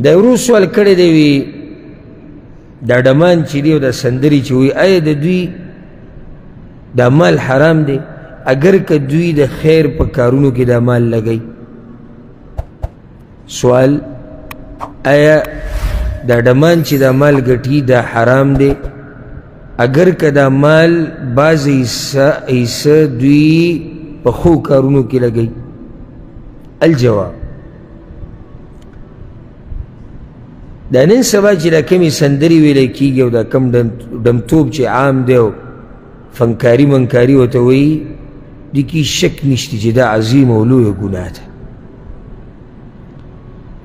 دا ورو سوال کړی دی وی دا ډمان چې دی او دا سندرې چې وي آیا د دوی دا مال حرام دی اگر که دوی د خیر په کارونو کې دا مال لګوي سوال آیا دا ډمان چې دا مال ګټي دا حرام دی اگر که دا مال بعض حصه دوی په ښو کارونو کې لګوي الجواب دا نن سبا چې دا کمې سندرې ویلی کېږي او دا کم ډمتوب چې عام دی او فنکاري منکاري ورته وایي دې کې شک نشته چې دا عظیم او لویه ګناه ده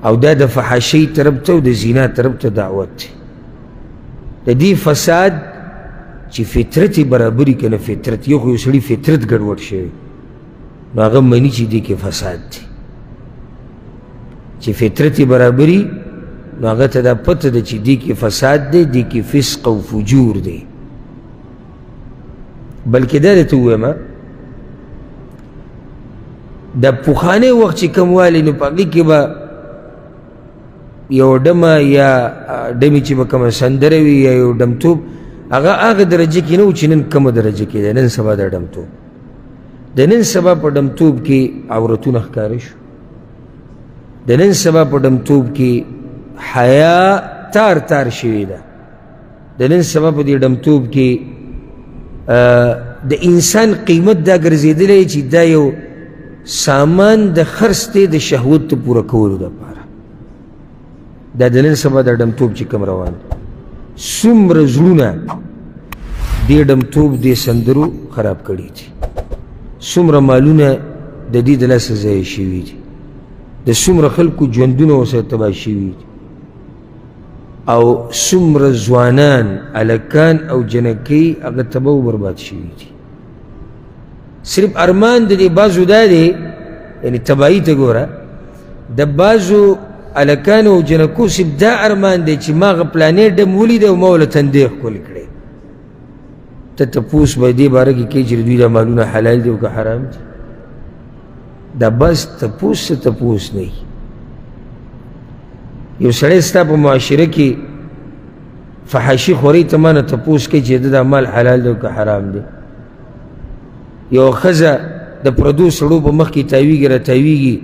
او دا د فحاشۍ طرف ته او د زنا طرف ته دعوت دی د دې فساد چې فطرت یې برابري که نه فطرت یو خو یو سړي فطرت ګډوډ شوی نو هغه مني چې دې کې فساد دی چې فطرت یې برابري نو هغه ته دا پته ده چې دې کې فساد دی دې کې فسق او فجور دی بلکې دا درته ووایم د پخوانی وخت چې کوم والی نو په هغې کې به یو ډمه یا ډمې چې به کومه سندره وي یا یو ډمتوب هغه درجه کې نه و چې نن کومه درجه کې دی نن سبا دا ډمتوب د نن سبا په ډمتوب کې عورتونه ښکاره شو د نن سبا په ډمتوب کې حیا تار تار شوې ده د نن سبا په دې ډمتوب کې د انسان قیمت دا ګرځېدلی چې دا یو سامان د خرڅ دی د شهوت پوره کولو دپاره دا د نن سبا دا ډمتوب چې کوم روان دی څومره زړونه دې ډمتوب دې سندرو خراب کړي دي څومره مالونه د دې د لاسه ضایع شوي دي د څومره خلکو ژوندونه ورسره تباه شوي دي او څومره ځوانان هلکان او جنکۍ هغه تباه و برباد شوي دي صرف ارمان د دې بعضو دا دی یعنې تباهي ته ګوره د بعضو هلکانو او جنکو صرف دا ارمان دی چې ما هغه پلانې ډم ولیده او ما ورله تندی ښکلې کړې ته تپوس به دې باره کې کوي چې د دوی دا مالونه حلال دي او که حرام دي دا بس تپوس څه تپوس نه وي یو سړی ستا په معاشره کې فحاشي خورۍ ته ما نه تپوس کوي چې د دا مال حلال دی او که حرام دی یو ښځه د پردو سړو په مخ کې تاویږي را تاویږي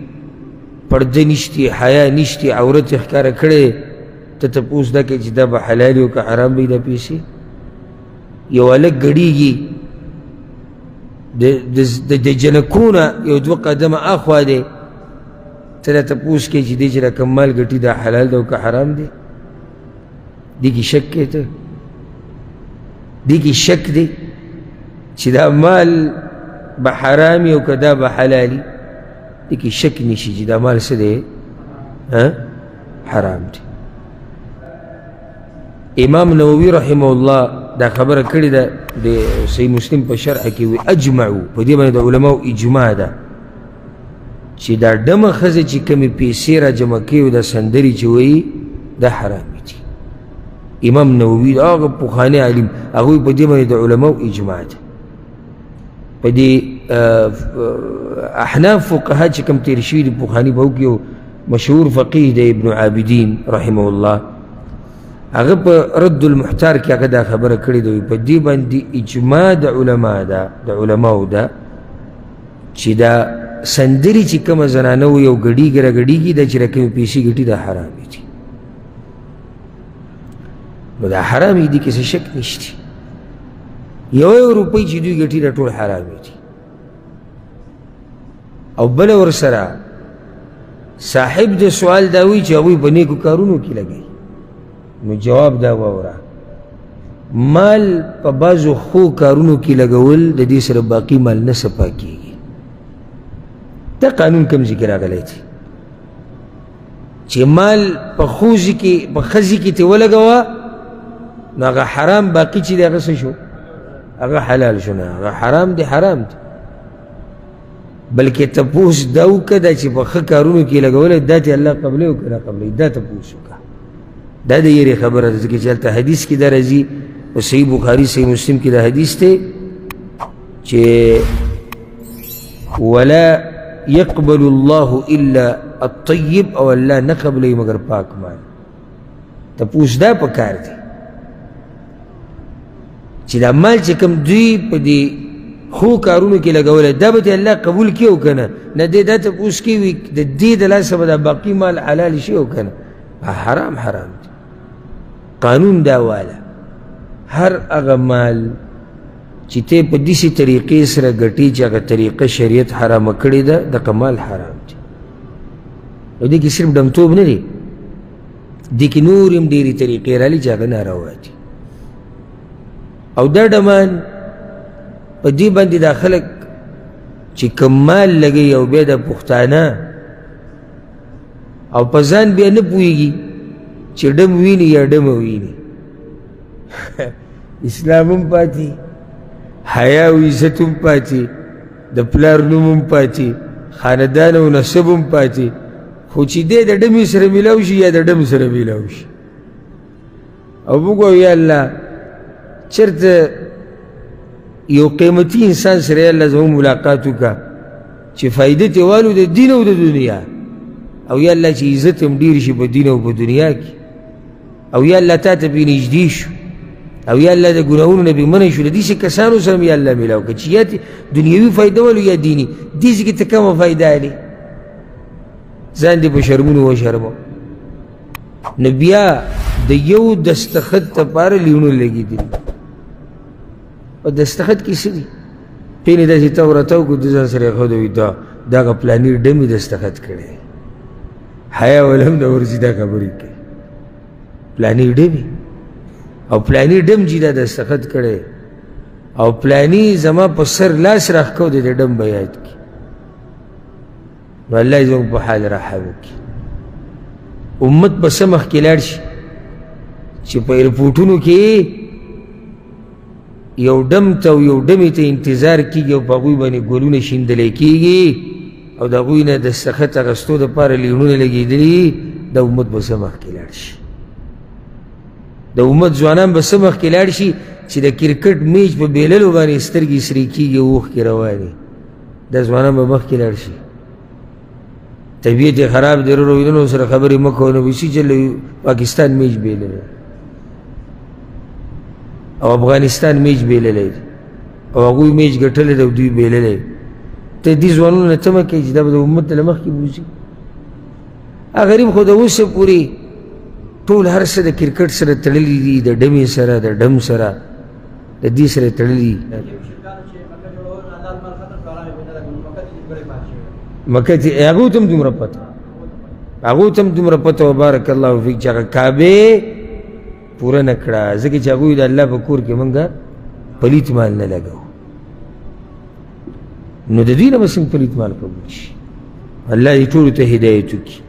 پرده نشتی حیا نشتی عورت یې ښکاره کړی ته تپوس دا کوي چې دا به حلال او که حرام وي دا پیسې یو هلک ګډېږي د جنکو نه یو دوه قدمه اخوا دی ته دا تپوس کوي چې دی چې دا کوم مال ګټي دا حلال دی او که حرام دی دې کې شک کوې ته دې کې شک دی چې دا مال به حرامي او که دا به حلالي دې کې شک نشي چې دا مال څه دی حرام دی امام نووي رحمه الله دا خبره کړې ده د صحیح مسلم په شرح کې وي اجمعو په دې باندې د علماو اجماع ده چې دا ډمه ښځه چې کومې پیسې را جمع کوي او دا سندرې چې وایي دا حرامې دي امام نووي هغه پخوانی عالم هغوی په دې باندې د علماو اجماع ده په دې احناف فقها چې کوم تېر شوي دي پخواني به وکړي یو مشهور فقیه دی ابن عابدین رحمه الله هغه په رد المحتار کې هغه دا خبره کړې ده په دې باندې اجماع د علما ده د علماو ده چې دا سندرې چې کومه زنانه و یو ګډېږي را ګډېږي دا چې را کومې پیسې ګټي دا حرامې دي نو دا حرامې دي کې څه شک نشته یو روپۍ چې دوی ګټي دا ټول حرامې دي او بله ورسره صاحب د سوال دا وایي چې هغوی په نیکو کارونو کې لګوي نو جواب دا واوره مال په بعضو ښو کارونو کې لګول د دې سره باقي مال نه صفا کېږي دا قانون کوم ځای کې راغلی دی چې مال په ښځې کې ته ولګوه نو هغه حرام باقي چې دی هغه څه شو هغه حلال شو نه هغه حرام دی حرام دی بلکې تپوس دا وکړه دا چې په ښه کارونو کې لګولی دا ته الله قبلوي او که نه قبلوي دا تپوس وکړه دا د یېرې خبره ده ځکه چې هلته حدیث کې دا راځي په صحیح بخاري صحیح مسلم کې دا حدیث دی چې ولا يقبل الله إلا الطیب او الله نه قبلوي مگر پاک مال تپوس دا پکار دی چې دا مال چې کوم دوی په دې خو کارونو کې لګولی دا به دې الله قبول کړي او که نه نه دی دا تپوس کوي د دې د لاسه به دا باقي مال حلال شي او که نه حرام حرام دی قانون دا واله هر هغه مال چې ته په داسې طریقې سره ګټې چې هغه طریقه شریعت حرامه کړې ده دغه مال حرام دی او دې کې صرف ډمتوب نه دی دې کې نور هم ډېرې طریقې رالي چې هغه ناروا دي او دا ډمان په دې باندې دا خلک چې کوم مال لګوي او بیا د پښتانه او په ځان بیا نه پوهېږي چې ډم ویني یا ډمه ویني اسلام هم پاتې حیا او عزت هم پاتې د پلار نوم هم پاتې خاندان او نسب هم پاتې خو چې دی د ډمې سره میلاو شي یا د ډم سره میلاو شي او موږ وایو یا الله چېرته یو قیمتي انسان سره یا الله زموږ ملاقات وکړه چې فایده ترې والو د دین او د دنیا او یا الله چې عزت هم ډېر شي په دین او په دنیا کې او یا الله تا ته پرې نږدې شو او یا الله د ګناهونو نه بې منع شو د داسې کسانو سره هم یا الله میلاو کړه چې یا دنیوي فایده والو یا دیني داسې کې ته کومه فایده اخلې ځان دې په شرمونو وشرمو نو بیا د یو دستخط دپاره لیونو لګېدلي او دستخط کې څه دي پېنې داسې ته ورته وکړو د ځان سره یې ښود وي دا هغه پلاني ډمې دستخط کړی حیا وله هم نه ورځي دا خبرې کوي پلاني ډمې او پلاني ډم چې دا دستخط کړی او پلاني زما په سر لاس راښکو دی د ډم به یاد کړي نو الله یې زموږ په حال راحم وکړي امت به څه مخکې لاړ شي چې په ایرپورټونو کې یو ډم ته او یو ډمې ته انتظار کېږي او په هغوی باندې ګلونه شیندلی کېږي او د هغوی نه د سخت اخیستو دپاره لیونونه لګېدلي د امت به څه مخکې لاړ شي د امت ځوانان به څه مخکې لاړ شي چې د کرکټ میچ په بیللو باندې سترګې سرې کېږي اوښکې روانې دا ځوانان به مخکې لاړ شي طبیعت یې خراب دی رویدنو سره خبرې مه کوه نو ویسي چلوي پاکستان میچ بیللی او افغانستان میچ بیللی دی او هغوی میچ ګټلی دی او دوی بیللی ته دې ځوانونو نه تمه کوي چې دا به د امت له مخکې بوځي غریب خو د اوسه پورې ټول هر څه د کرکټ سره تړلي دي د ډمې سره د ډم سره د دې سره تړلي مکه چې هغو ته هم دومره پته هغو ته هم دومره پته و بارک الله فیک چې هغه کعبې پوره نه کړه ځکه چې هغوی د الله په کور کې موږ پلیت مال نه لګو نو د دوی نه به څنګه پلیت مال قبول شي الله دې ټولو ته هدایت وکړي